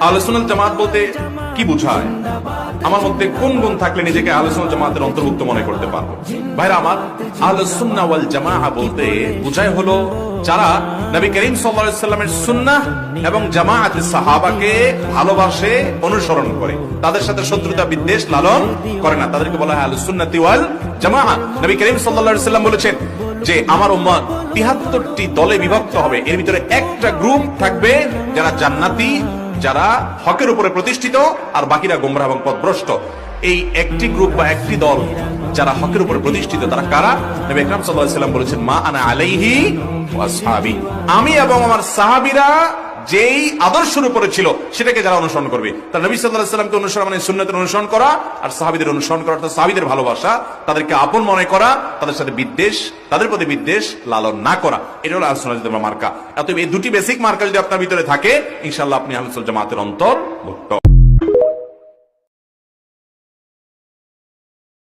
আহলে সুন্নাত জামাত বলতে কি বোঝায়, আমার মধ্যে কোন গুণ থাকলে নিজেকে আহলে সুন্নাত জামাতের অন্তর্ভুক্ত মনে করতে পারবো? ভাইরা আমার, আহলে সুন্নাহ ওয়াল জামাআহ বলতে বোঝায় হলো যারা নবী করিম সাল্লাল্লাহু আলাইহি সাল্লামের সুন্নাহ এবং জামাআতে সাহাবাকে ভালোবাসে, অনুসরণ করে, তাদের সাথে শত্রুতা বিদ্বেষ লালন করে না, তাদেরকে বলা হয় আহলে সুন্নাতি ওয়াল জামাআহ। নবী করিম সাল্লাল্লাহু আলাইহি সাল্লাম বলেছেন যে আমার উম্মত ৭৩টি দলে বিভক্ত হবে, এর ভিতরে একটা গ্রুপ থাকবে যারা জান্নাতি, যারা হকের উপরে প্রতিষ্ঠিত, আর বাকিরা গোমরাহ এবং পথভ্রষ্ট। এই একটি গ্রুপ বা একটি দল যারা হকের উপরে প্রতিষ্ঠিত, তারা কারা? নবী আকরাম সাল্লাল্লাহু আলাইহি সাল্লাম বলেছেন মা আনা আলাইহি ওয়া আসহাবি, আমি এবং আমার সাহাবীরা যেই আদর্শের উপরে ছিল সেটাকে যারা অনুসরণ করবে। তার নবী সাল্লাল্লাহু আলাইহি সাল্লামকে অনুসরণ মানে সুন্নাতের অনুসরণ করা, আর সাহাবীদের অনুসরণ করা অর্থাৎ সাহাবীদের ভালোবাসা, তাদেরকে আপন মনে করা, তাদের সাথে বিদ্বেষ, তাদের প্রতি বিদ্বেষ লালন না করা। এটা হলো আহলে সুন্নাত ওয়াল জামাতের মার্কা। অতএব এই দুটি বেসিক মার্কা যদি আপনার ভিতরে থাকে, ইনশাআল্লাহ আপনি আহলে সুন্নাত জামাতের অন্তর্ভুক্ত।